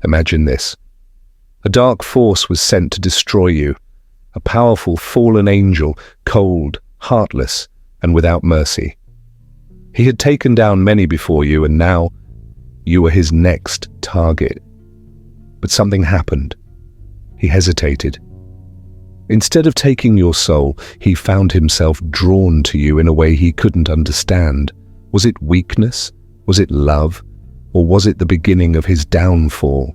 Imagine this. A dark force was sent to destroy you, a powerful fallen angel, cold, heartless, and without mercy. He had taken down many before you, and now you were his next target. But something happened. He hesitated. Instead of taking your soul, he found himself drawn to you in a way he couldn't understand. Was it weakness? Was it love? Or was it the beginning of his downfall?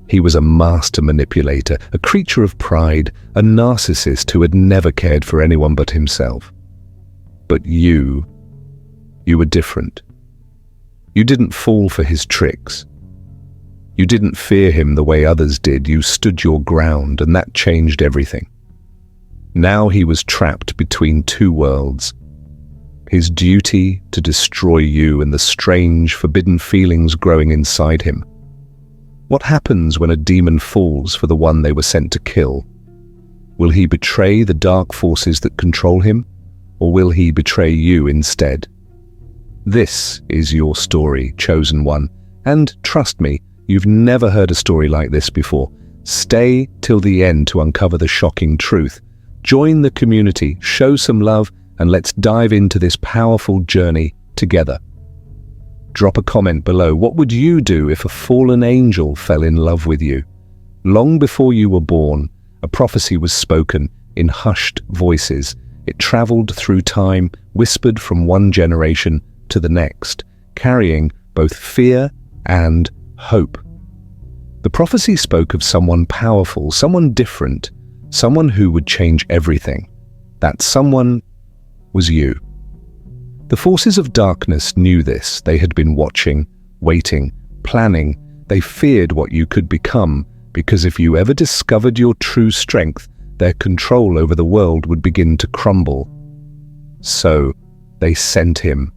He was a master manipulator, a creature of pride, a narcissist who had never cared for anyone but himself. But you were different. You didn't fall for his tricks. You didn't fear him the way others did. You stood your ground, and that changed everything. Now he was trapped between two worlds. His duty to destroy you and the strange, forbidden feelings growing inside him. What happens when a demon falls for the one they were sent to kill? Will he betray the dark forces that control him, or will he betray you instead? This is your story, chosen one, and trust me, you've never heard a story like this before. Stay till the end to uncover the shocking truth. Join the community, show some love, and let's dive into this powerful journey together. Drop a comment below. What would you do if a fallen angel fell in love with you? Long before you were born, a prophecy was spoken in hushed voices. It traveled through time, whispered from one generation to the next, carrying both fear and hope. The prophecy spoke of someone powerful, someone different, someone who would change everything. That someone was you. The forces of darkness knew this. They had been watching, waiting, planning. They feared what you could become, because if you ever discovered your true strength, their control over the world would begin to crumble. So they sent him.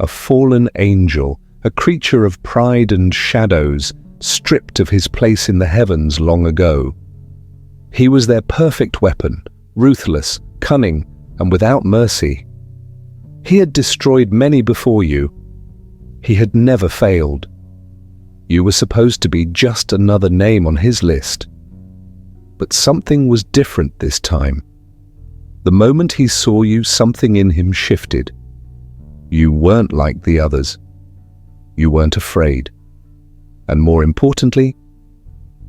A fallen angel, a creature of pride and shadows, stripped of his place in the heavens long ago. He was their perfect weapon, ruthless, cunning, and without mercy. He had destroyed many before you. He had never failed. You were supposed to be just another name on his list. But something was different this time. The moment he saw you, something in him shifted. You weren't like the others. You weren't afraid. And more importantly,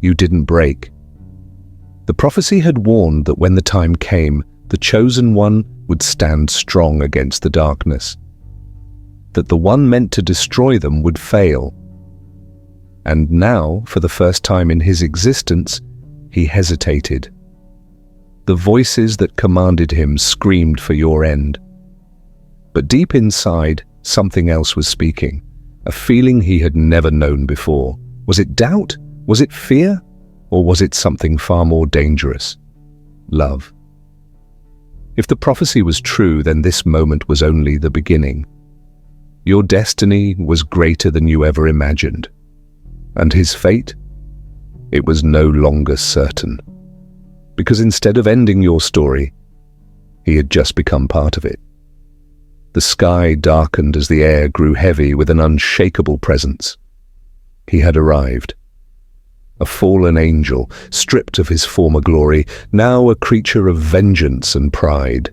you didn't break. The prophecy had warned that when the time came, the chosen one would stand strong against the darkness. That the one meant to destroy them would fail. And now, for the first time in his existence, he hesitated. The voices that commanded him screamed for your end. But deep inside, something else was speaking, a feeling he had never known before. Was it doubt? Was it fear? Or was it something far more dangerous? Love. If the prophecy was true, then this moment was only the beginning. Your destiny was greater than you ever imagined. And his fate? It was no longer certain. Because instead of ending your story, he had just become part of it. The sky darkened as the air grew heavy with an unshakable presence. He had arrived. A fallen angel, stripped of his former glory, now a creature of vengeance and pride.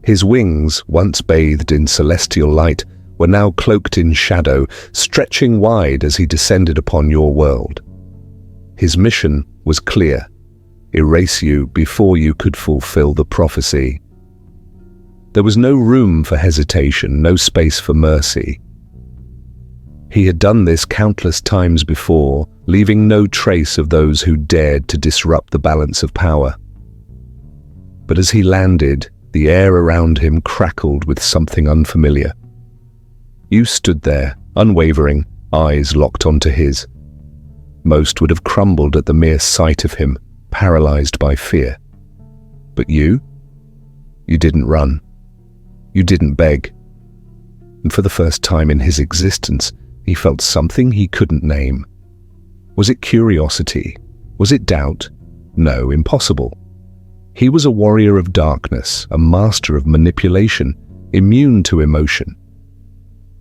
His wings, once bathed in celestial light, were now cloaked in shadow, stretching wide as he descended upon your world. His mission was clear: erase you before you could fulfill the prophecy. There was no room for hesitation, no space for mercy. He had done this countless times before, leaving no trace of those who dared to disrupt the balance of power. But as he landed, the air around him crackled with something unfamiliar. You stood there, unwavering, eyes locked onto his. Most would have crumbled at the mere sight of him, paralyzed by fear. But you didn't run. You didn't beg. And for the first time in his existence, he felt something he couldn't name. Was it curiosity? Was it doubt? No, impossible. He was a warrior of darkness, a master of manipulation, immune to emotion.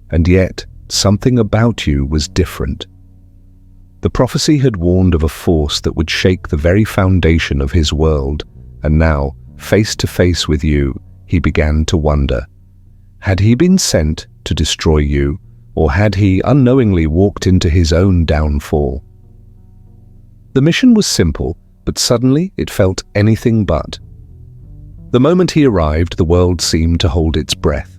And yet, something about you was different. The prophecy had warned of a force that would shake the very foundation of his world, and now, face to face with you, he began to wonder. Had he been sent to destroy you, or had he unknowingly walked into his own downfall? The mission was simple, but suddenly it felt anything but. The moment he arrived, the world seemed to hold its breath.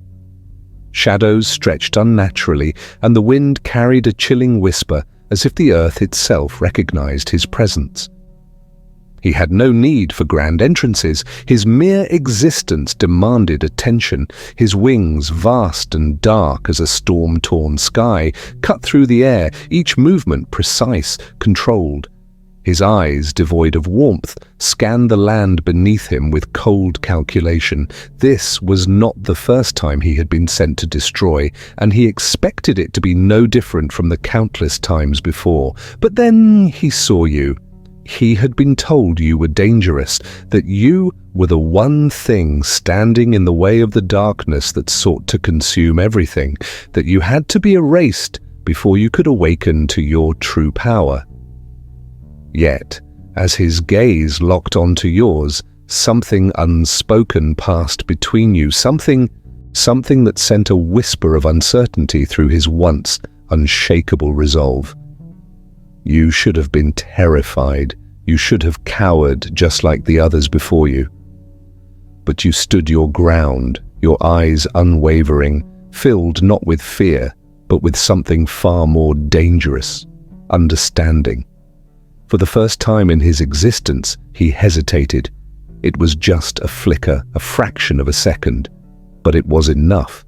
Shadows stretched unnaturally, and the wind carried a chilling whisper, as if the earth itself recognized his presence. He had no need for grand entrances. His mere existence demanded attention. His wings, vast and dark as a storm-torn sky, cut through the air, each movement precise, controlled. His eyes, devoid of warmth, scanned the land beneath him with cold calculation. This was not the first time he had been sent to destroy, and he expected it to be no different from the countless times before. But then he saw you. He had been told you were dangerous, that you were the one thing standing in the way of the darkness that sought to consume everything, that you had to be erased before you could awaken to your true power. Yet, as his gaze locked onto yours, something unspoken passed between you, something that sent a whisper of uncertainty through his once unshakable resolve. You should have been terrified. You should have cowered just like the others before you. But you stood your ground, your eyes unwavering, filled not with fear, but with something far more dangerous, understanding. For the first time in his existence, he hesitated. It was just a flicker, a fraction of a second, but it was enough.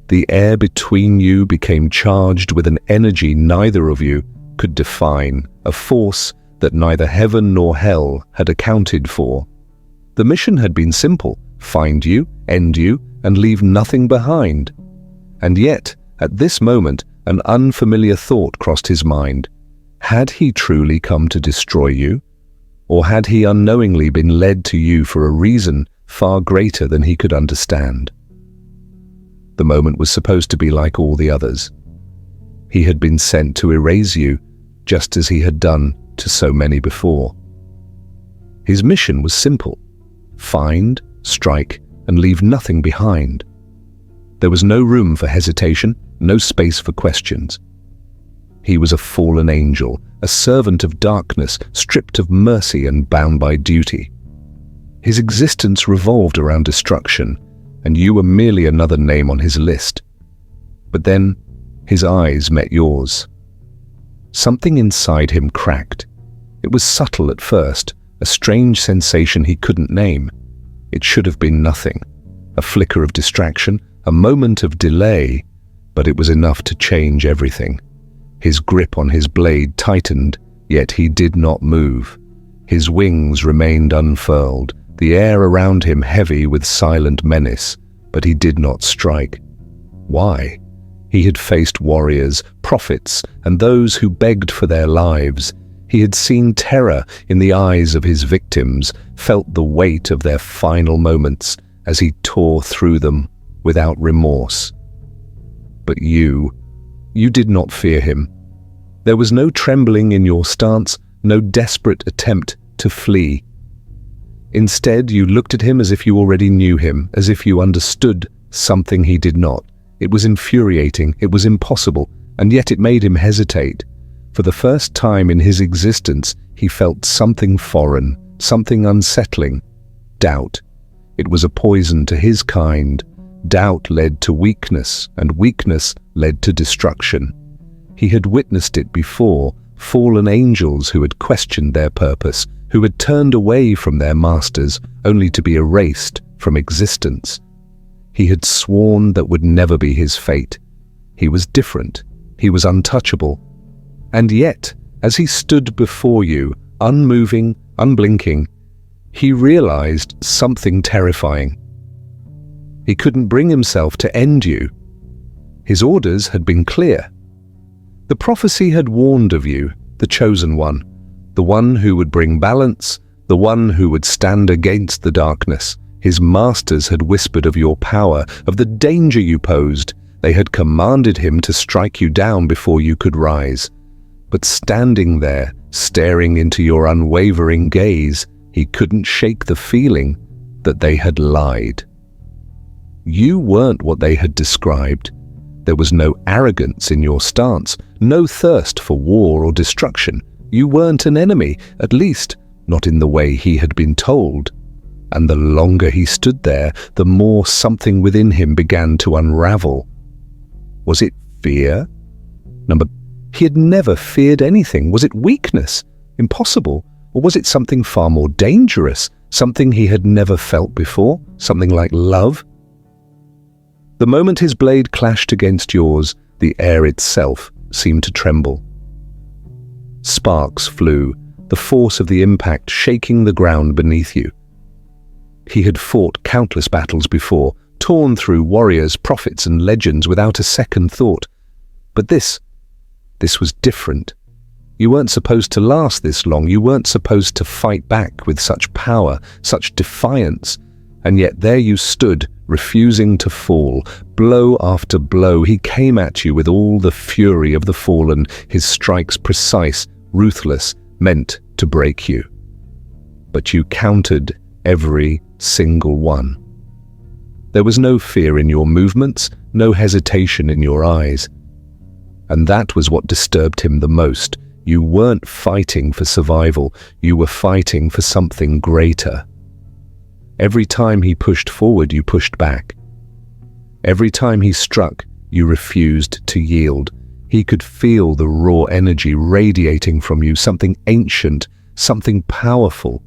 The air between you became charged with an energy neither of you could define, a force that neither heaven nor hell had accounted for. The mission had been simple: find you, end you, and leave nothing behind. And yet, at this moment, an unfamiliar thought crossed his mind. Had he truly come to destroy you? Or had he unknowingly been led to you for a reason far greater than he could understand? The moment was supposed to be like all the others. He had been sent to erase you, just as he had done to so many before. His mission was simple: find, strike, and leave nothing behind. There was no room for hesitation, no space for questions. He was a fallen angel, a servant of darkness, stripped of mercy and bound by duty. His existence revolved around destruction, and you were merely another name on his list. But then, his eyes met yours. Something inside him cracked. It was subtle at first, a strange sensation he couldn't name. It should have been nothing, a flicker of distraction, a moment of delay, but it was enough to change everything. His grip on his blade tightened, yet he did not move. His wings remained unfurled, the air around him heavy with silent menace, but he did not strike. Why? He had faced warriors, prophets, and those who begged for their lives. He had seen terror in the eyes of his victims, felt the weight of their final moments as he tore through them without remorse. But you did not fear him. There was no trembling in your stance, no desperate attempt to flee. Instead, you looked at him as if you already knew him, as if you understood something he did not. It was infuriating, it was impossible, and yet it made him hesitate. For the first time in his existence, he felt something foreign, something unsettling. Doubt. It was a poison to his kind. Doubt led to weakness, and weakness led to destruction. He had witnessed it before, fallen angels who had questioned their purpose, who had turned away from their masters, only to be erased from existence. He had sworn that would never be his fate. He was different. He was untouchable. And yet, as he stood before you, unmoving, unblinking, he realized something terrifying. He couldn't bring himself to end you. His orders had been clear. The prophecy had warned of you, the chosen one, the one who would bring balance, the one who would stand against the darkness. His masters had whispered of your power, of the danger you posed. They had commanded him to strike you down before you could rise. But standing there, staring into your unwavering gaze, he couldn't shake the feeling that they had lied. You weren't what they had described. There was no arrogance in your stance, no thirst for war or destruction. You weren't an enemy, at least not in the way he had been told. And the longer he stood there, the more something within him began to unravel. Was it fear? He had never feared anything. Was it weakness? Impossible? Or was it something far more dangerous? Something he had never felt before? Something like love? The moment his blade clashed against yours, the air itself seemed to tremble. Sparks flew, the force of the impact shaking the ground beneath you. He had fought countless battles before, torn through warriors, prophets, and legends without a second thought. But this was different. You weren't supposed to last this long. You weren't supposed to fight back with such power, such defiance. And yet there you stood, refusing to fall. Blow after blow, he came at you with all the fury of the fallen, his strikes precise, ruthless, meant to break you. But you countered every single one. There was no fear in your movements, no hesitation in your eyes. And that was what disturbed him the most. You weren't fighting for survival, you were fighting for something greater. Every time he pushed forward, you pushed back. Every time he struck, you refused to yield. He could feel the raw energy radiating from you, something ancient, something powerful.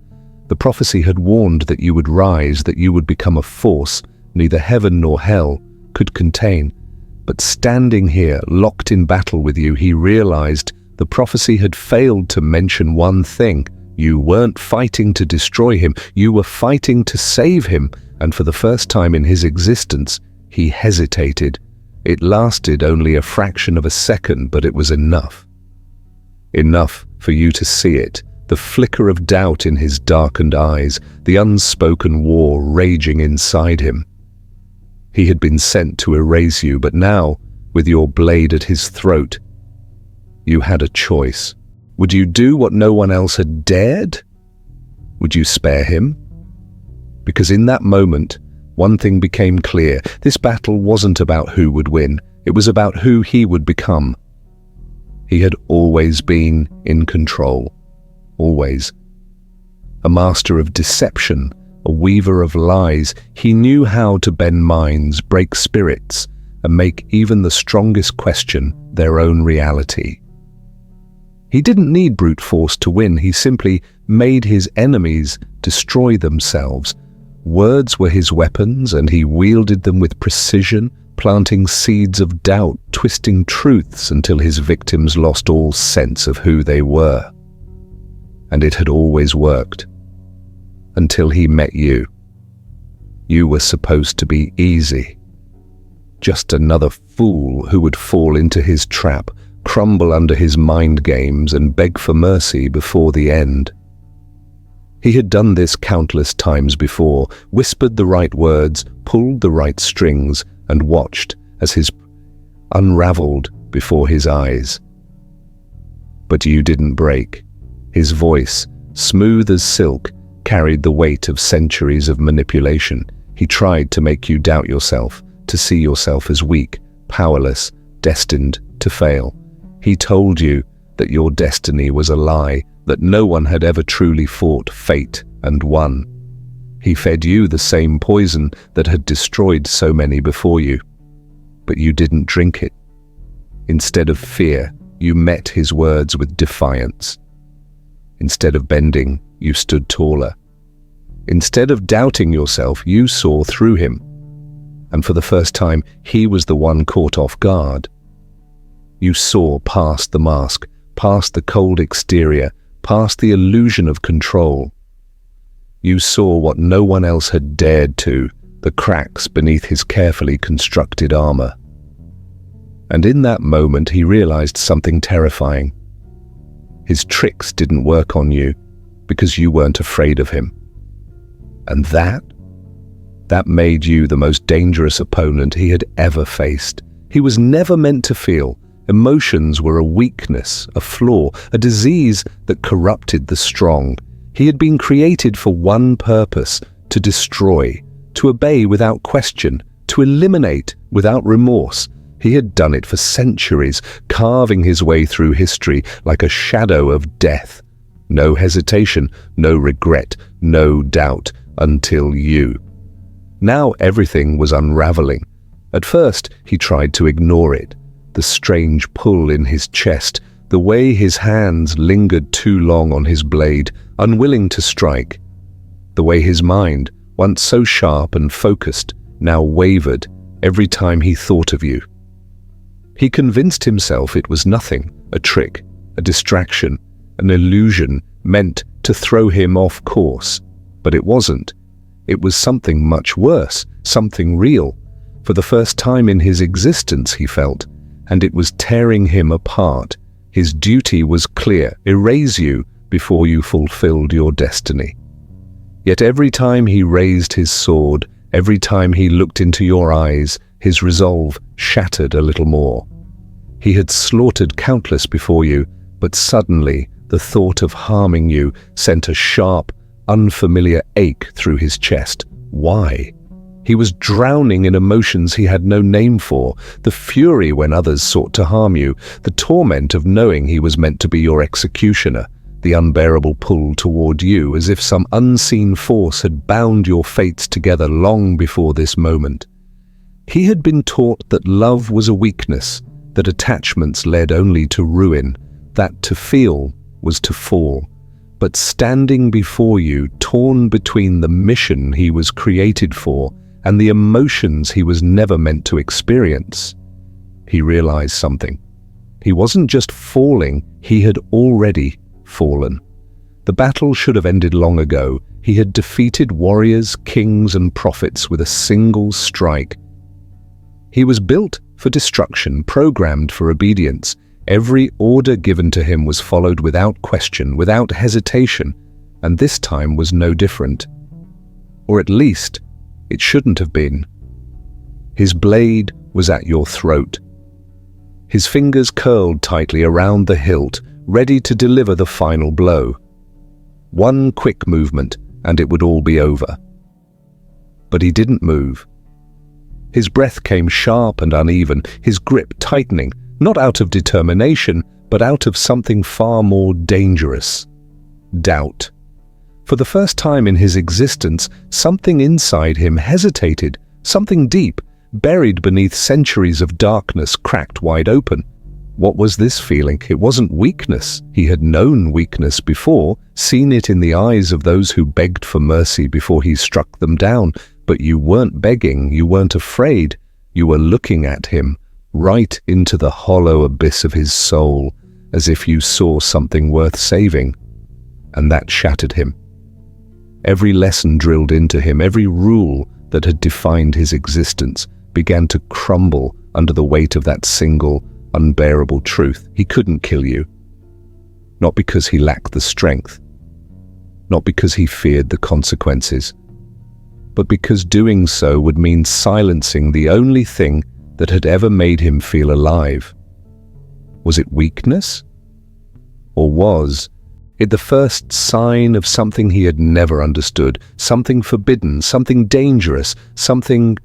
The prophecy had warned that you would rise, that you would become a force neither heaven nor hell could contain. But standing here, locked in battle with you, he realized the prophecy had failed to mention one thing. You weren't fighting to destroy him, you were fighting to save him, and for the first time in his existence, he hesitated. It lasted only a fraction of a second, but it was enough. Enough for you to see it, the flicker of doubt in his darkened eyes, the unspoken war raging inside him. He had been sent to erase you, but now, with your blade at his throat, you had a choice. Would you do what no one else had dared? Would you spare him? Because in that moment, one thing became clear. This battle wasn't about who would win. It was about who he would become. He had always been in control. Always. A master of deception, a weaver of lies, he knew how to bend minds, break spirits, and make even the strongest question their own reality. He didn't need brute force to win, he simply made his enemies destroy themselves. Words were his weapons, and he wielded them with precision, planting seeds of doubt, twisting truths until his victims lost all sense of who they were. And it had always worked. Until he met you. You were supposed to be easy. Just another fool who would fall into his trap, crumble under his mind games, and beg for mercy before the end. He had done this countless times before, whispered the right words, pulled the right strings, and watched as his unraveled before his eyes. But you didn't break. His voice, smooth as silk, carried the weight of centuries of manipulation. He tried to make you doubt yourself, to see yourself as weak, powerless, destined to fail. He told you that your destiny was a lie, that no one had ever truly fought fate and won. He fed you the same poison that had destroyed so many before you. But you didn't drink it. Instead of fear, you met his words with defiance. Instead of bending, you stood taller. Instead of doubting yourself, you saw through him. And for the first time, he was the one caught off guard. You saw past the mask, past the cold exterior, past the illusion of control. You saw what no one else had dared to, the cracks beneath his carefully constructed armor. And in that moment, he realized something terrifying. His tricks didn't work on you because you weren't afraid of him. And that made you the most dangerous opponent he had ever faced. He was never meant to feel Emotions were a weakness, a flaw, a disease that corrupted the strong. He had been created for one purpose: to destroy, to obey without question, to eliminate without remorse. He had done it for centuries, carving his way through history like a shadow of death. No hesitation, no regret, no doubt, until you. Now everything was unraveling. At first, he tried to ignore it. The strange pull in his chest, the way his hands lingered too long on his blade, unwilling to strike. The way his mind, once so sharp and focused, now wavered every time he thought of you. He convinced himself it was nothing, a trick, a distraction, an illusion meant to throw him off course. But it wasn't. It was something much worse, something real. For the first time in his existence, he felt, and it was tearing him apart. His duty was clear: erase you before you fulfilled your destiny. Yet every time he raised his sword, every time he looked into your eyes, his resolve shattered a little more. He had slaughtered countless before you, but suddenly the thought of harming you sent a sharp, unfamiliar ache through his chest. Why? He was drowning in emotions he had no name for: the fury when others sought to harm you, the torment of knowing he was meant to be your executioner, the unbearable pull toward you as if some unseen force had bound your fates together long before this moment. He had been taught that love was a weakness, that attachments led only to ruin, that to feel was to fall. But standing before you, torn between the mission he was created for and the emotions he was never meant to experience, he realized something. He wasn't just falling, he had already fallen. The battle should have ended long ago. He had defeated warriors, kings, and prophets with a single strike. He was built for destruction, programmed for obedience. Every order given to him was followed without question, without hesitation, and this time was no different. Or at least, it shouldn't have been. His blade was at your throat. His fingers curled tightly around the hilt, ready to deliver the final blow. One quick movement, and it would all be over. But he didn't move. His breath came sharp and uneven, his grip tightening, not out of determination, but out of something far more dangerous: doubt. For the first time in his existence, something inside him hesitated, something deep, buried beneath centuries of darkness, cracked wide open. What was this feeling? It wasn't weakness. He had known weakness before, seen it in the eyes of those who begged for mercy before he struck them down. But you weren't begging, you weren't afraid. You were looking at him, right into the hollow abyss of his soul, as if you saw something worth saving. And that shattered him. Every lesson drilled into him, every rule that had defined his existence, began to crumble under the weight of that single, unbearable truth. He couldn't kill you. Not because he lacked the strength. Not because he feared the consequences. But because doing so would mean silencing the only thing that had ever made him feel alive. Was it weakness? Or was it the first sign of something he had never understood, something forbidden, something dangerous, something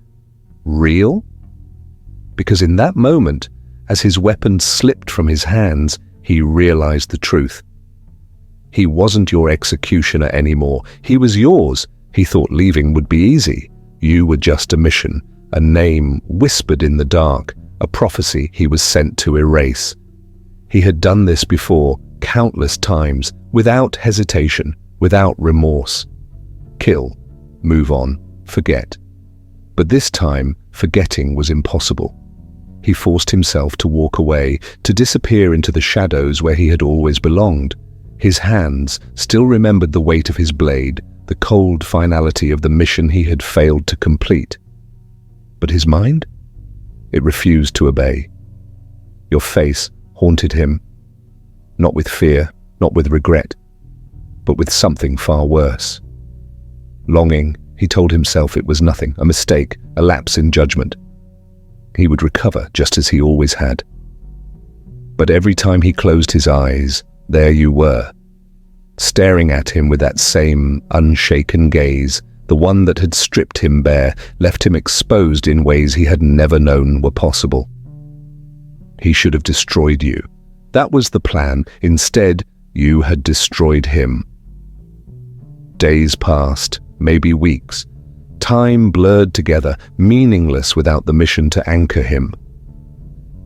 real? Because in that moment, as his weapon slipped from his hands, he realized the truth. He wasn't your executioner anymore. He was yours. He thought leaving would be easy. You were just a mission, a name whispered in the dark, a prophecy he was sent to erase. He had done this before, countless times, without hesitation, without remorse. Kill, move on, forget. But this time, forgetting was impossible. He forced himself to walk away, to disappear into the shadows where he had always belonged. His hands still remembered the weight of his blade, the cold finality of the mission he had failed to complete. But his mind? It refused to obey. Your face haunted him, not with fear, not with regret, but with something far worse. Longing, he told himself it was nothing, a mistake, a lapse in judgment. He would recover just as he always had. But every time he closed his eyes, there you were, staring at him with that same unshaken gaze, the one that had stripped him bare, left him exposed in ways he had never known were possible. He should have destroyed you. That was the plan. Instead, you had destroyed him. Days passed, maybe weeks. Time blurred together, meaningless without the mission to anchor him.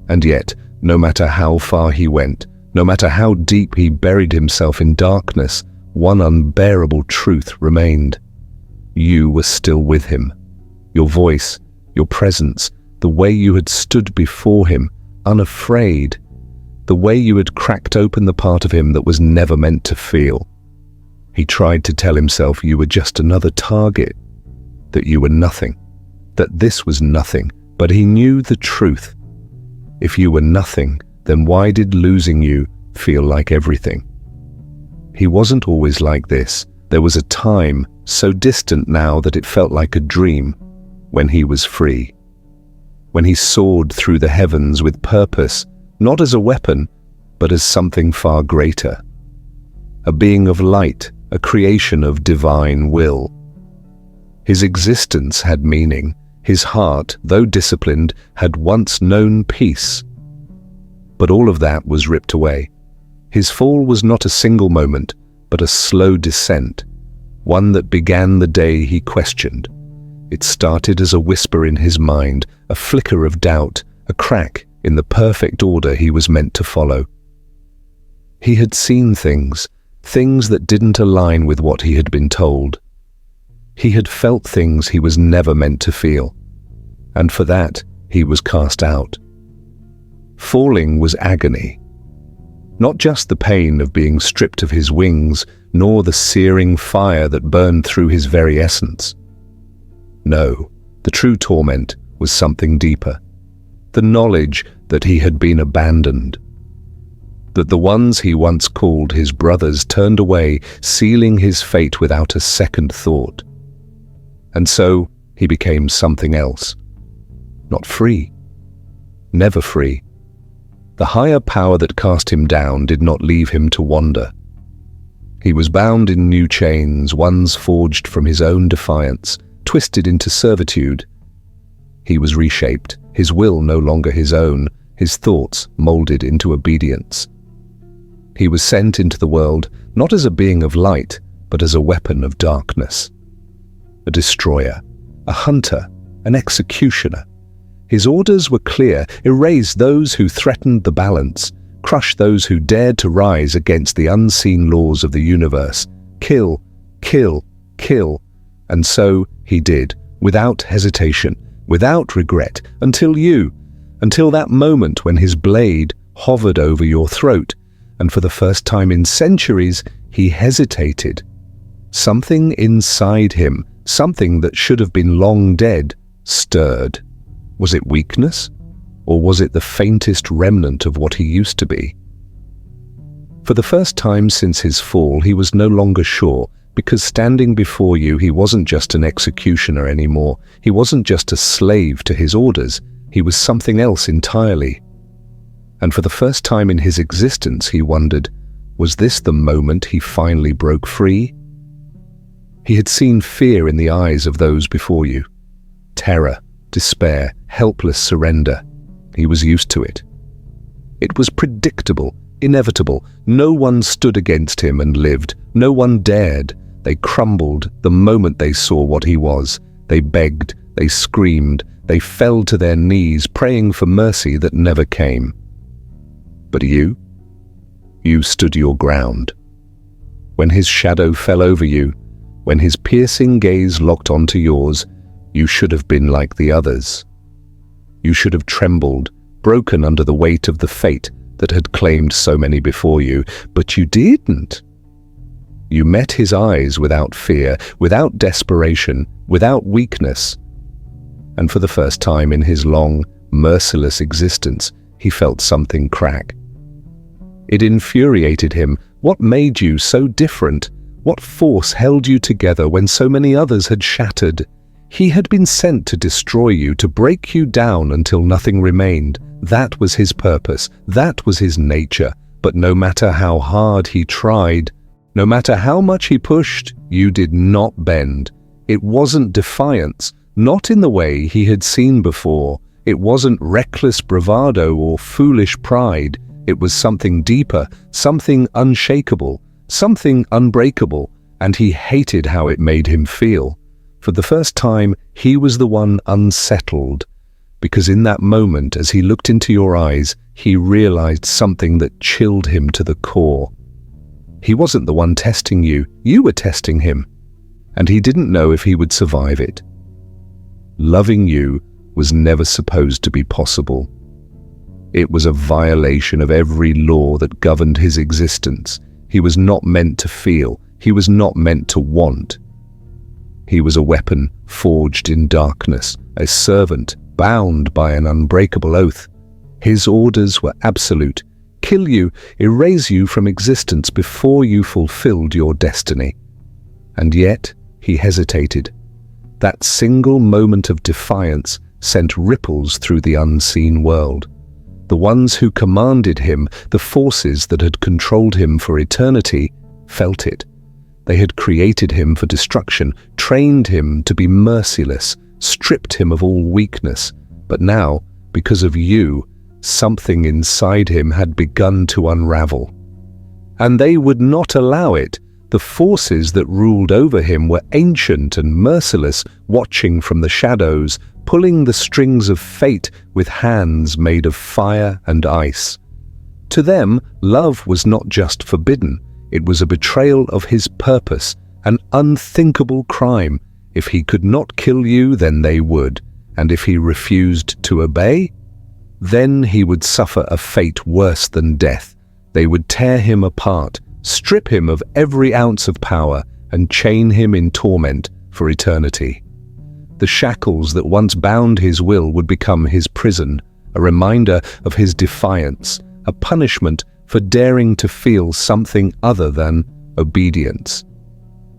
And yet, no matter how far he went, no matter how deep he buried himself in darkness, one unbearable truth remained. You were still with him. Your voice, your presence, the way you had stood before him, unafraid, the way you had cracked open the part of him that was never meant to feel. He tried to tell himself you were just another target, that you were nothing, that this was nothing, but he knew the truth. If you were nothing, then why did losing you feel like everything? He wasn't always like this. There was a time, so distant now that it felt like a dream, when he was free. When he soared through the heavens with purpose, not as a weapon, but as something far greater. A being of light, a creation of divine will. His existence had meaning. His heart, though disciplined, had once known peace. But all of that was ripped away. His fall was not a single moment, but a slow descent, one that began the day he questioned. It started as a whisper in his mind, a flicker of doubt, a crack in the perfect order he was meant to follow. He had seen things that didn't align with what he had been told. He had felt things he was never meant to feel, and for that he was cast out. Falling was agony. Not just the pain of being stripped of his wings, nor the searing fire that burned through his very essence. No, the true torment was something deeper. The knowledge that he had been abandoned. That the ones he once called his brothers turned away, sealing his fate without a second thought. And so he became something else. Not free. Never free. The higher power that cast him down did not leave him to wander. He was bound in new chains, ones forged from his own defiance, twisted into servitude. He was reshaped, his will no longer his own, his thoughts molded into obedience. He was sent into the world not as a being of light, but as a weapon of darkness. A destroyer, a hunter, an executioner. His orders were clear: erase those who threatened the balance, crush those who dared to rise against the unseen laws of the universe. Kill, kill, kill. And so he did, without hesitation, without regret, until that moment when his blade hovered over your throat, and for the first time in centuries, he hesitated. Something inside him, something that should have been long dead, stirred. Was it weakness? Or was it the faintest remnant of what he used to be? For the first time since his fall, he was no longer sure, because standing before you, he wasn't just an executioner anymore. He wasn't just a slave to his orders. He was something else entirely. And for the first time in his existence, he wondered, was this the moment he finally broke free? He had seen fear in the eyes of those before you. Terror, despair, helpless surrender. He was used to it. It was predictable, inevitable. No one stood against him and lived. No one dared. They crumbled the moment they saw what he was. They begged, they screamed, they fell to their knees, praying for mercy that never came. But you stood your ground. When his shadow fell over you, when his piercing gaze locked onto yours, you should have been like the others. You should have trembled, broken under the weight of the fate that had claimed so many before you, but you didn't. You met his eyes without fear, without desperation, without weakness. And for the first time in his long, merciless existence, he felt something crack. It infuriated him. What made you so different? What force held you together when so many others had shattered? He had been sent to destroy you, to break you down until nothing remained. That was his purpose. That was his nature. But no matter how hard he tried, no matter how much he pushed, you did not bend. It wasn't defiance, not in the way he had seen before. It wasn't reckless bravado or foolish pride. It was something deeper, something unshakable, something unbreakable, and he hated how it made him feel. For the first time, he was the one unsettled, because in that moment, as he looked into your eyes, he realized something that chilled him to the core. He wasn't the one testing you, you were testing him, and he didn't know if he would survive it. Loving you was never supposed to be possible. It was a violation of every law that governed his existence. He was not meant to feel. He was not meant to want. He was a weapon forged in darkness, a servant bound by an unbreakable oath. His orders were absolute. Kill you, erase you from existence before you fulfilled your destiny. And yet, he hesitated. That single moment of defiance sent ripples through the unseen world. The ones who commanded him, the forces that had controlled him for eternity, felt it. They had created him for destruction, trained him to be merciless, stripped him of all weakness. But now, because of you, something inside him had begun to unravel. And they would not allow it. The forces that ruled over him were ancient and merciless, watching from the shadows, pulling the strings of fate with hands made of fire and ice. To them, love was not just forbidden, it was a betrayal of his purpose, an unthinkable crime. If he could not kill you, then they would, and if he refused to obey, then he would suffer a fate worse than death. They would tear him apart, strip him of every ounce of power, and chain him in torment for eternity. The shackles that once bound his will would become his prison, a reminder of his defiance, a punishment for daring to feel something other than obedience.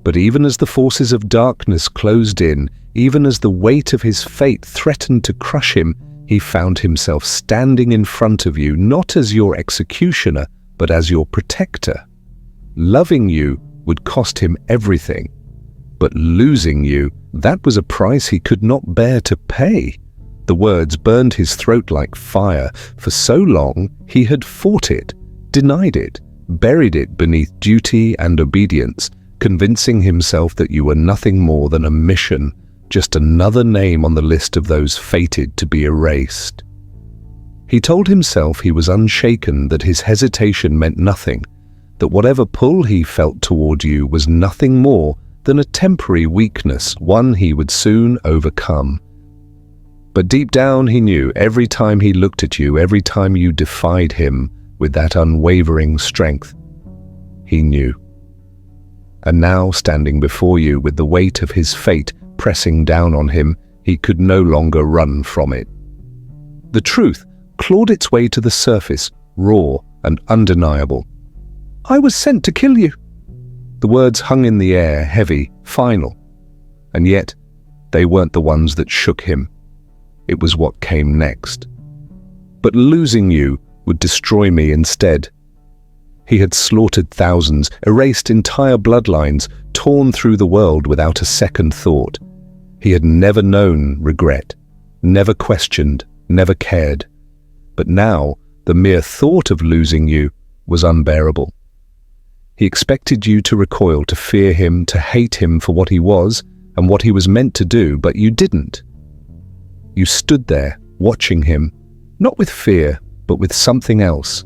But even as the forces of darkness closed in, even as the weight of his fate threatened to crush him, he found himself standing in front of you, not as your executioner, but as your protector. Loving you would cost him everything, but losing you, that was a price he could not bear to pay. The words burned his throat like fire. For so long, he had fought it, denied it, buried it beneath duty and obedience, convincing himself that you were nothing more than a mission, just another name on the list of those fated to be erased. He told himself he was unshaken, that his hesitation meant nothing, that whatever pull he felt toward you was nothing more than a temporary weakness, one he would soon overcome. But deep down he knew, every time he looked at you, every time you defied him with that unwavering strength, he knew. And now, standing before you with the weight of his fate pressing down on him, he could no longer run from it. The truth clawed its way to the surface, raw and undeniable. "I was sent to kill you." The words hung in the air, heavy, final. And yet, they weren't the ones that shook him. It was what came next. "But losing you would destroy me instead." He had slaughtered thousands, erased entire bloodlines, torn through the world without a second thought. He had never known regret, never questioned, never cared. But now, the mere thought of losing you was unbearable. He expected you to recoil, to fear him, to hate him for what he was and what he was meant to do, but you didn't. You stood there, watching him, not with fear, but with something else,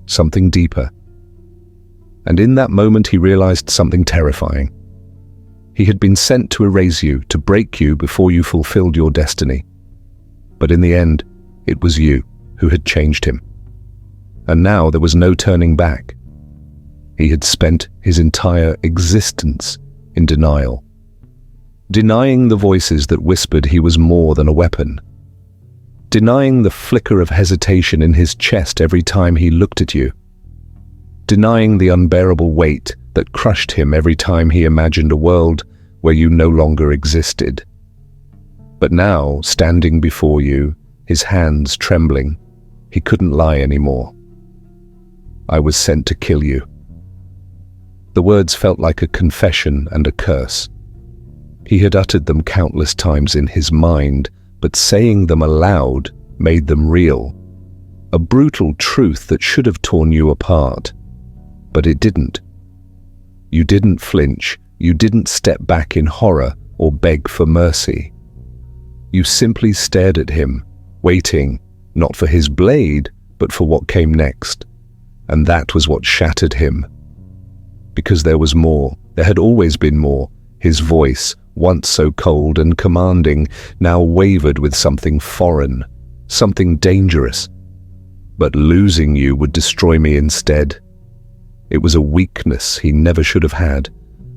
something deeper. And in that moment he realized something terrifying. He had been sent to erase you, to break you before you fulfilled your destiny. But in the end, it was you who had changed him. And now there was no turning back. He had spent his entire existence in denial, denying the voices that whispered he was more than a weapon, denying the flicker of hesitation in his chest every time he looked at you, denying the unbearable weight that crushed him every time he imagined a world where you no longer existed. But now, standing before you, his hands trembling. He couldn't lie anymore. "I was sent to kill you." The words felt like a confession and a curse. He had uttered them countless times in his mind, but saying them aloud made them real. A brutal truth that should have torn you apart. But it didn't. You didn't flinch. You didn't step back in horror or beg for mercy. You simply stared at him, waiting, not for his blade, but for what came next. And that was what shattered him. Because there was more. There had always been more. His voice, once so cold and commanding, now wavered with something foreign, something dangerous. But losing you would destroy me instead. It was a weakness he never should have had,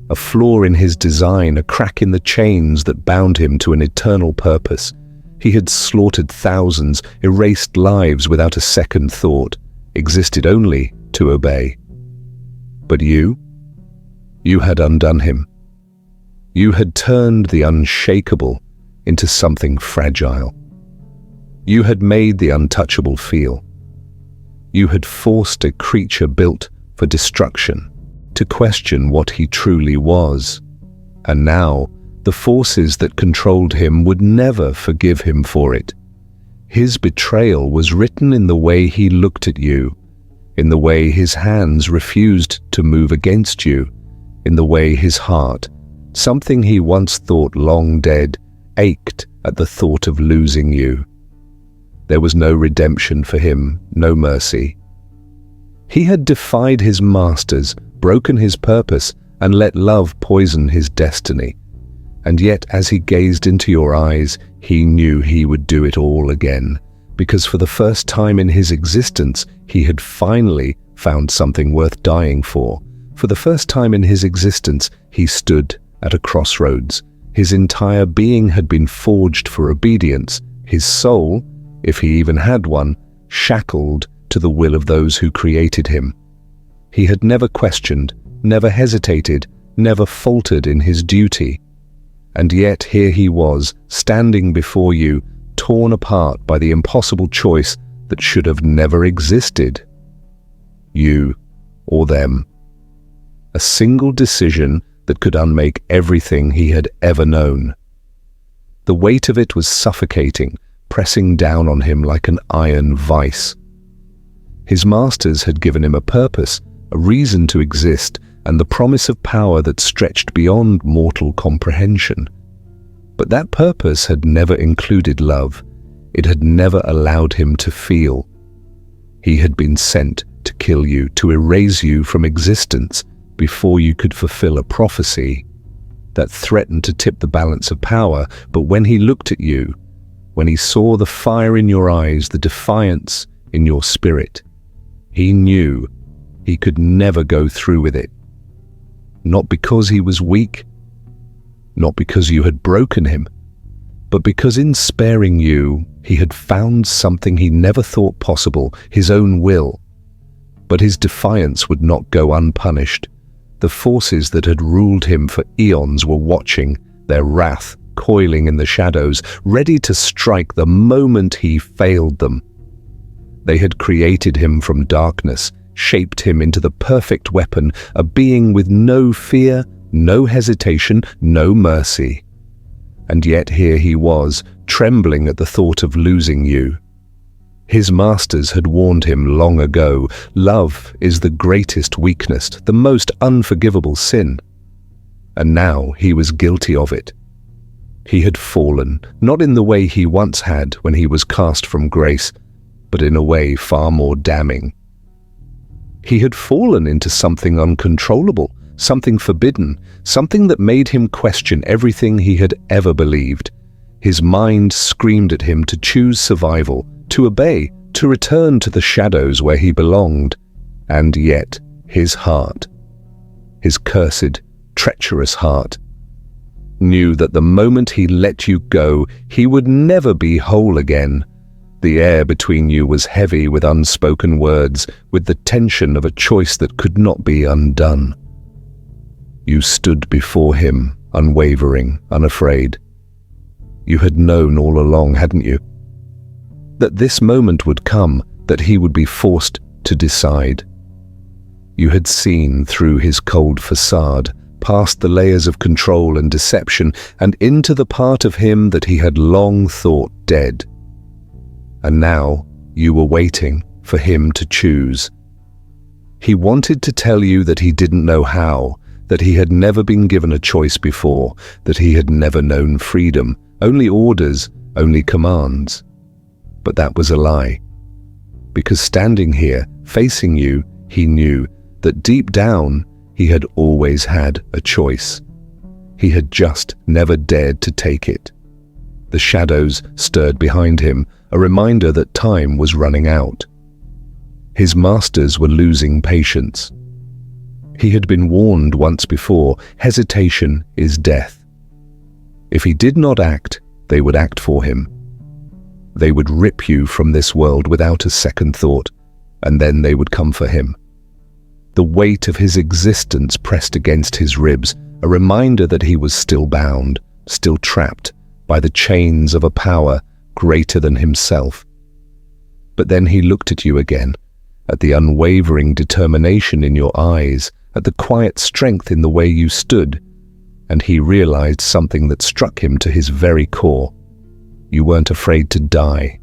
a flaw in his design, a crack in the chains that bound him to an eternal purpose. He had slaughtered thousands, erased lives without a second thought, existed only to obey. But you had undone him. You had turned the unshakable into something fragile. You had made the untouchable feel. You had forced a creature built for destruction to question what he truly was. And now, the forces that controlled him would never forgive him for it. His betrayal was written in the way he looked at you, in the way his hands refused to move against you, in the way his heart, something he once thought long dead, ached at the thought of losing you. There was no redemption for him, no mercy. He had defied his masters, broken his purpose, and let love poison his destiny. And yet, as he gazed into your eyes, he knew he would do it all again, because for the first time in his existence, he had finally found something worth dying for. For the first time in his existence, he stood at a crossroads. His entire being had been forged for obedience, his soul, if he even had one, shackled to the will of those who created him. He had never questioned, never hesitated, never faltered in his duty. And yet here he was, standing before you, torn apart by the impossible choice that should have never existed. You or them. A single decision that could unmake everything he had ever known. The weight of it was suffocating, pressing down on him like an iron vice. His masters had given him a purpose, a reason to exist, and the promise of power that stretched beyond mortal comprehension. But that purpose had never included love. It had never allowed him to feel. He had been sent to kill you, to erase you from existence before you could fulfill a prophecy that threatened to tip the balance of power. But when he looked at you, when he saw the fire in your eyes, the defiance in your spirit, he knew he could never go through with it. Not because he was weak, not because you had broken him, but because in sparing you, he had found something he never thought possible, his own will. But his defiance would not go unpunished. The forces that had ruled him for eons were watching, their wrath coiling in the shadows, ready to strike the moment he failed them. They had created him from darkness, shaped him into the perfect weapon, a being with no fear, no hesitation, no mercy. And yet here he was, trembling at the thought of losing you. His masters had warned him long ago, love is the greatest weakness, the most unforgivable sin. And now he was guilty of it. He had fallen, not in the way he once had when he was cast from grace, but in a way far more damning. He had fallen into something uncontrollable, something forbidden, something that made him question everything he had ever believed. His mind screamed at him to choose survival, to obey, to return to the shadows where he belonged. And yet, his heart, his cursed, treacherous heart, knew that the moment he let you go, he would never be whole again. The air between you was heavy with unspoken words, with the tension of a choice that could not be undone. You stood before him, unwavering, unafraid. You had known all along, hadn't you? that this moment would come, that he would be forced to decide. You had seen through his cold facade, past the layers of control and deception, and into the part of him that he had long thought dead. And now you were waiting for him to choose. He wanted to tell you that he didn't know how, that he had never been given a choice before, that he had never known freedom, only orders, only commands. But that was a lie. Because standing here, facing you, he knew that deep down he had always had a choice. He had just never dared to take it. The shadows stirred behind him, a reminder that time was running out. His masters were losing patience. He had been warned once before, hesitation is death. If he did not act, they would act for him. They would rip you from this world without a second thought, and then they would come for him. The weight of his existence pressed against his ribs, a reminder that he was still bound, still trapped by the chains of a power greater than himself. But then he looked at you again, at the unwavering determination in your eyes, at the quiet strength in the way you stood, and he realized something that struck him to his very core. You weren't afraid to die,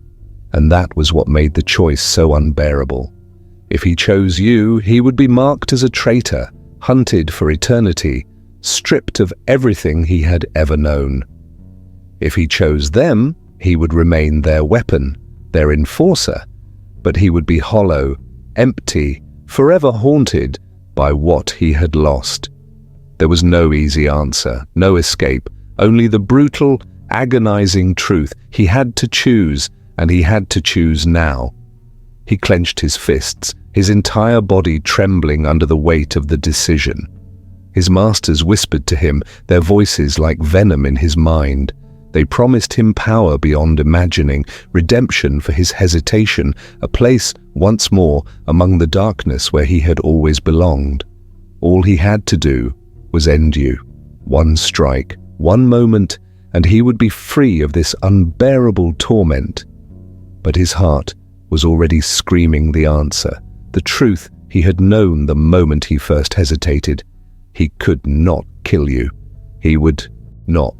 and that was what made the choice so unbearable. If he chose you, he would be marked as a traitor, hunted for eternity, stripped of everything he had ever known. If he chose them, he would remain their weapon, their enforcer, but he would be hollow, empty, forever haunted by what he had lost. There was no easy answer, no escape, only the brutal, agonizing truth. He had to choose, and he had to choose now. He clenched his fists, his entire body trembling under the weight of the decision. His masters whispered to him, their voices like venom in his mind. They promised him power beyond imagining, redemption for his hesitation, a place once more among the darkness where he had always belonged. All he had to do was end you. One strike, one moment, and he would be free of this unbearable torment. But his heart was already screaming the answer, the truth he had known the moment he first hesitated. He could not kill you. He would not.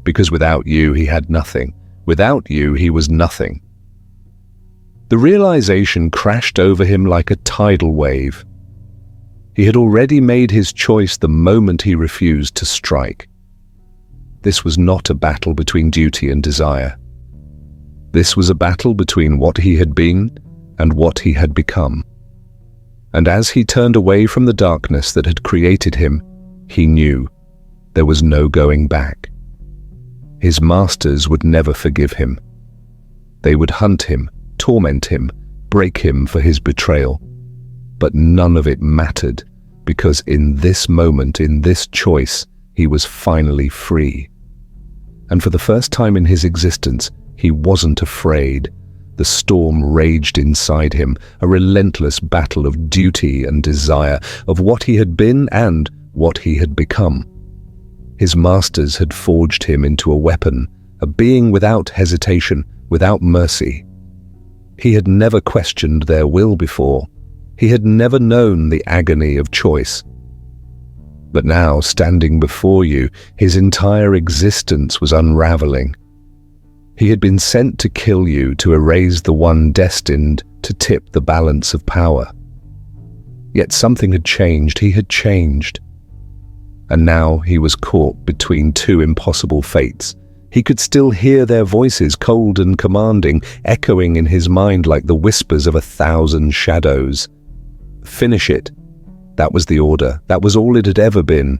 Because without you, he had nothing. Without you, he was nothing. The realization crashed over him like a tidal wave. He had already made his choice the moment he refused to strike. This was not a battle between duty and desire. This was a battle between what he had been and what he had become. And as he turned away from the darkness that had created him, he knew there was no going back. His masters would never forgive him. They would hunt him, torment him, break him for his betrayal. But none of it mattered, because in this moment, in this choice, he was finally free. And for the first time in his existence, he wasn't afraid. The storm raged inside him, a relentless battle of duty and desire, of what he had been and what he had become. His masters had forged him into a weapon, a being without hesitation, without mercy. He had never questioned their will before. He had never known the agony of choice. But now, standing before you, his entire existence was unraveling. He had been sent to kill you, to erase the one destined to tip the balance of power. Yet something had changed. He had changed. And now he was caught between two impossible fates. He could still hear their voices, cold and commanding, echoing in his mind like the whispers of 1,000 shadows. Finish it. That was the order. That was all it had ever been.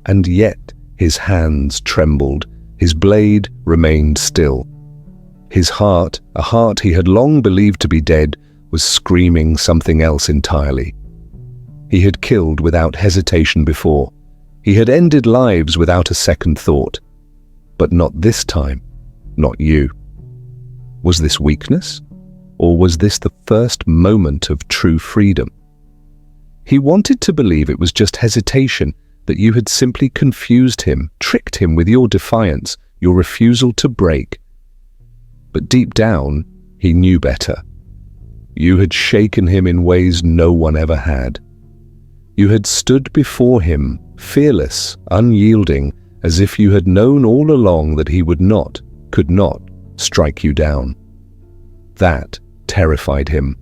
And yet his hands trembled. His blade remained still. His heart, a heart he had long believed to be dead, was screaming something else entirely. He had killed without hesitation before. He had ended lives without a second thought. But not this time. Not you. Was this weakness? Or was this the first moment of true freedom? He wanted to believe it was just hesitation, that you had simply confused him, tricked him with your defiance, your refusal to break. But deep down, He knew better. You had shaken him in ways no one ever had. You had stood before him, fearless, unyielding, as if you had known all along that he would not, could not, strike you down. That terrified him.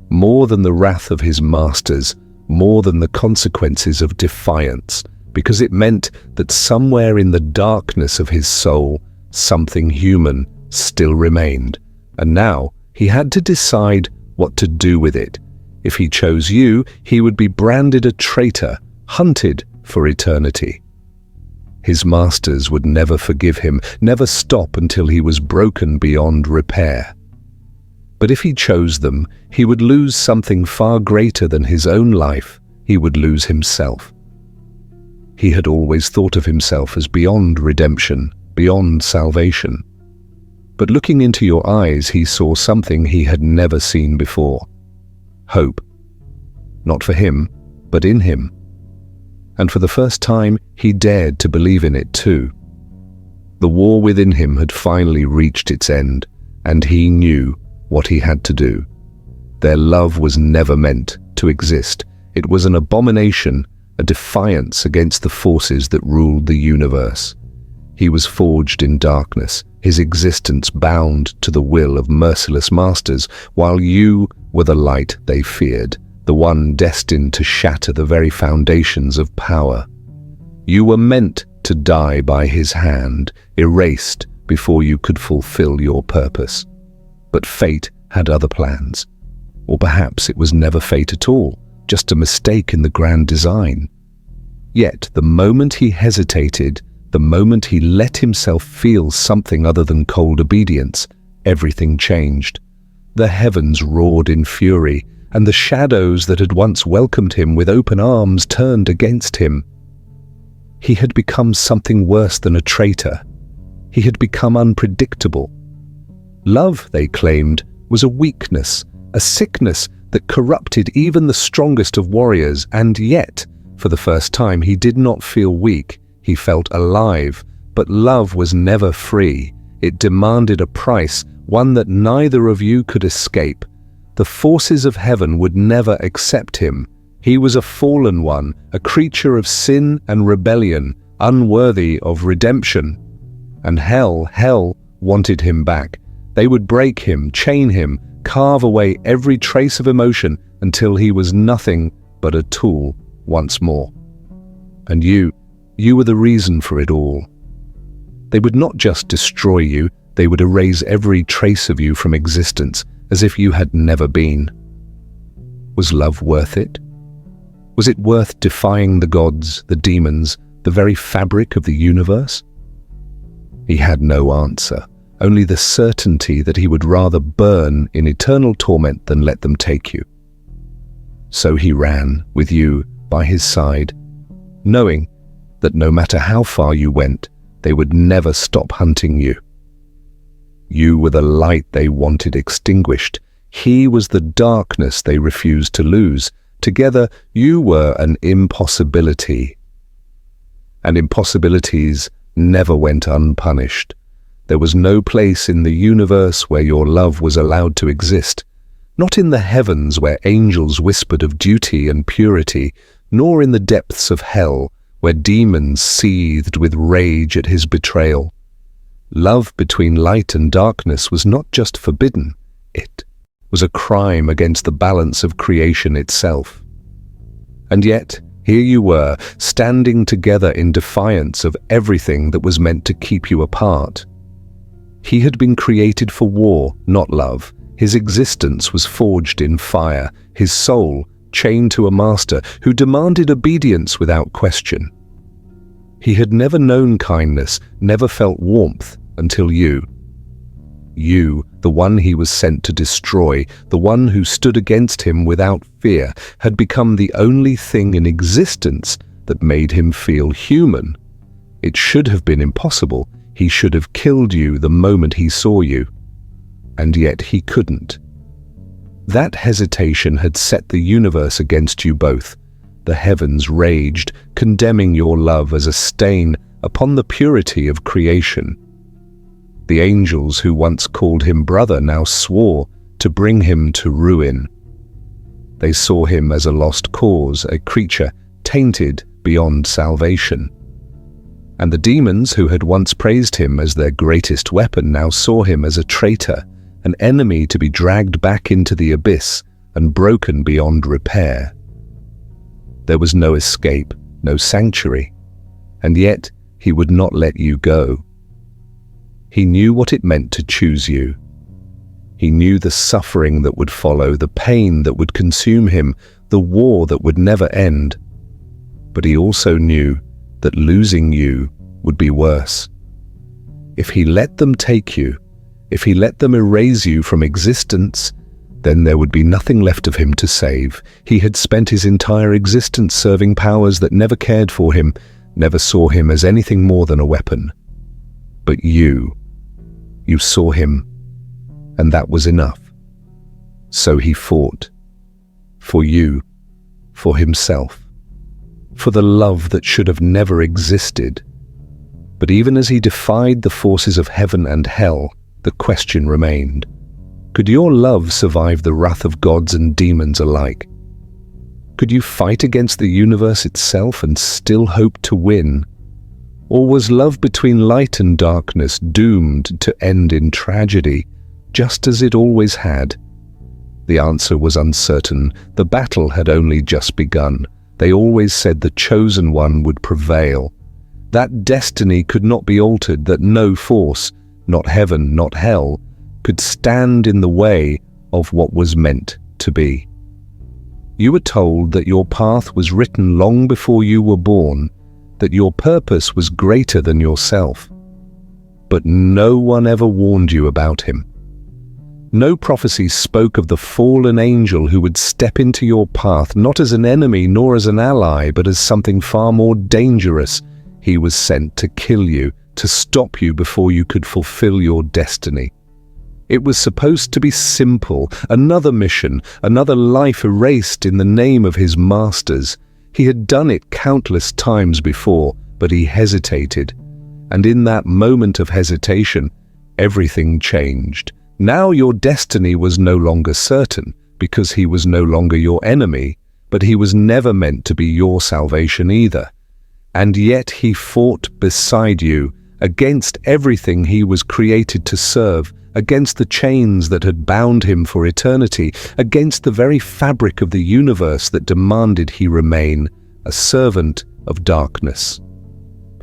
More than the wrath of his masters, more than the consequences of defiance, because it meant that somewhere in the darkness of his soul, something human still remained, and now he had to decide what to do with it. If he chose you, he would be branded a traitor, hunted for eternity. His masters would never forgive him, never stop until he was broken beyond repair. But if he chose them, he would lose something far greater than his own life. He would lose himself. He had always thought of himself as beyond redemption, beyond salvation. But looking into your eyes, he saw something he had never seen before. Hope. Not for him, but in him. And for the first time, he dared to believe in it too. The war within him had finally reached its end, and he knew what he had to do. Their love was never meant to exist. It was an abomination, a defiance against the forces that ruled the universe. He was forged in darkness, his existence bound to the will of merciless masters, while you were the light they feared, the one destined to shatter the very foundations of power. You were meant to die by his hand, erased before you could fulfill your purpose. But fate had other plans. Or perhaps it was never fate at all, just a mistake in the grand design. Yet the moment he hesitated, the moment he let himself feel something other than cold obedience, everything changed. The heavens roared in fury, and the shadows that had once welcomed him with open arms turned against him. He had become something worse than a traitor. He had become unpredictable. Love, they claimed, was a weakness, a sickness that corrupted even the strongest of warriors, and yet, for the first time, he did not feel weak. He felt alive, but love was never free. It demanded a price, one that neither of you could escape. The forces of heaven would never accept him. He was a fallen one, a creature of sin and rebellion, unworthy of redemption. And hell wanted him back. They would break him, chain him, carve away every trace of emotion until he was nothing but a tool once more. And you were the reason for it all. They would not just destroy you, they would erase every trace of you from existence, as if you had never been. Was love worth it? Was it worth defying the gods, the demons, the very fabric of the universe? He had no answer, only the certainty that he would rather burn in eternal torment than let them take you. So he ran, with you by his side, knowing that no matter how far you went, they would never stop hunting you. You were the light they wanted extinguished. He was the darkness they refused to lose. Together, you were an impossibility. And impossibilities never went unpunished. There was no place in the universe where your love was allowed to exist, not in the heavens where angels whispered of duty and purity, nor in the depths of hell where demons seethed with rage at his betrayal. Love between light and darkness was not just forbidden, it was a crime against the balance of creation itself. And yet, here you were, standing together in defiance of everything that was meant to keep you apart. He had been created for war, not love. His existence was forged in fire, his soul chained to a master who demanded obedience without question. He had never known kindness, never felt warmth until you. You, the one he was sent to destroy, the one who stood against him without fear, had become the only thing in existence that made him feel human. It should have been impossible. He should have killed you the moment he saw you. And yet he couldn't. That hesitation had set the universe against you both. The heavens raged, condemning your love as a stain upon the purity of creation. The angels who once called him brother now swore to bring him to ruin. They saw him as a lost cause, a creature tainted beyond salvation. And the demons who had once praised him as their greatest weapon now saw him as a traitor, an enemy to be dragged back into the abyss and broken beyond repair. There was no escape, no sanctuary, and yet he would not let you go. He knew what it meant to choose you. He knew the suffering that would follow, the pain that would consume him, the war that would never end. But he also knew that losing you would be worse. If he let them take you, if he let them erase you from existence, then there would be nothing left of him to save. He had spent his entire existence serving powers that never cared for him, never saw him as anything more than a weapon. But you saw him, and that was enough. So he fought. For you, for himself, for the love that should have never existed. But even as he defied the forces of heaven and hell, the question remained: could your love survive the wrath of gods and demons alike? Could you fight against the universe itself and still hope to win? Or was love between light and darkness doomed to end in tragedy, just as it always had? The answer was uncertain. The battle had only just begun. They always said the chosen one would prevail. That destiny could not be altered, that no force, not heaven, not hell, could stand in the way of what was meant to be. You were told that your path was written long before you were born, that your purpose was greater than yourself. But no one ever warned you about him. No prophecy spoke of the fallen angel who would step into your path, not as an enemy nor as an ally, but as something far more dangerous. He was sent to kill you, to stop you before you could fulfill your destiny. It was supposed to be simple, another mission, another life erased in the name of his masters. He had done it countless times before, but he hesitated. And in that moment of hesitation, everything changed. Now your destiny was no longer certain, because he was no longer your enemy, but he was never meant to be your salvation either. And yet he fought beside you, against everything he was created to serve, against the chains that had bound him for eternity, against the very fabric of the universe that demanded he remain a servant of darkness.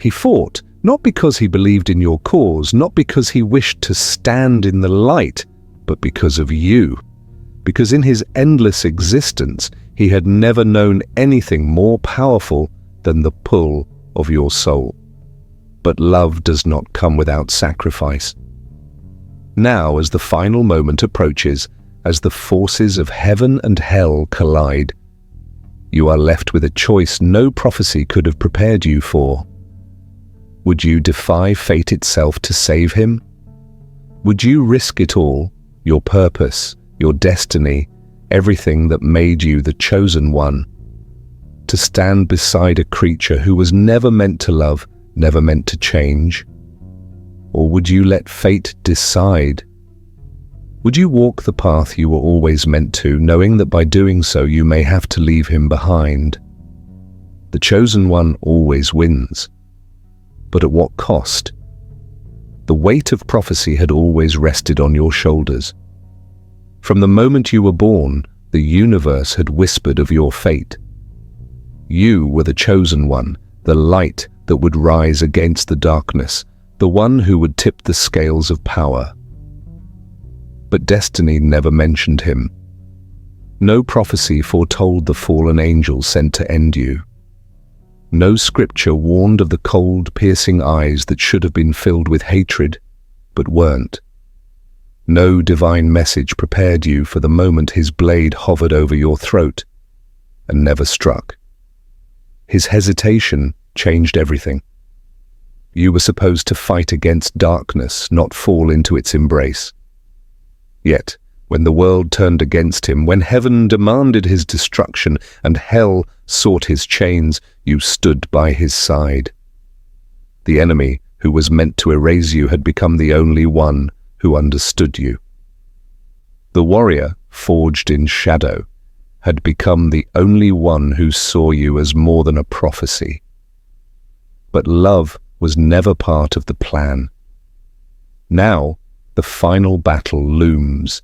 He fought, not because he believed in your cause, not because he wished to stand in the light, but because of you. Because in his endless existence, he had never known anything more powerful than the pull of your soul. But love does not come without sacrifice. Now, as the final moment approaches, as the forces of heaven and hell collide, you are left with a choice no prophecy could have prepared you for. Would you defy fate itself to save him? Would you risk it all, your purpose, your destiny, everything that made you the chosen one, to stand beside a creature who was never meant to love, never meant to change? Or would you let fate decide? Would you walk the path you were always meant to, knowing that by doing so you may have to leave him behind? The chosen one always wins. But at what cost? The weight of prophecy had always rested on your shoulders. From the moment you were born, the universe had whispered of your fate. You were the chosen one, the light that would rise against the darkness, the one who would tip the scales of power. But destiny never mentioned him. No prophecy foretold the fallen angel sent to end you. No scripture warned of the cold, piercing eyes that should have been filled with hatred, but weren't. No divine message prepared you for the moment his blade hovered over your throat and never struck. His hesitation changed everything. You were supposed to fight against darkness, not fall into its embrace. Yet, when the world turned against him, when heaven demanded his destruction and hell sought his chains, you stood by his side. The enemy, who was meant to erase you, had become the only one who understood you. The warrior, forged in shadow, had become the only one who saw you as more than a prophecy. But love was never part of the plan. Now, the final battle looms,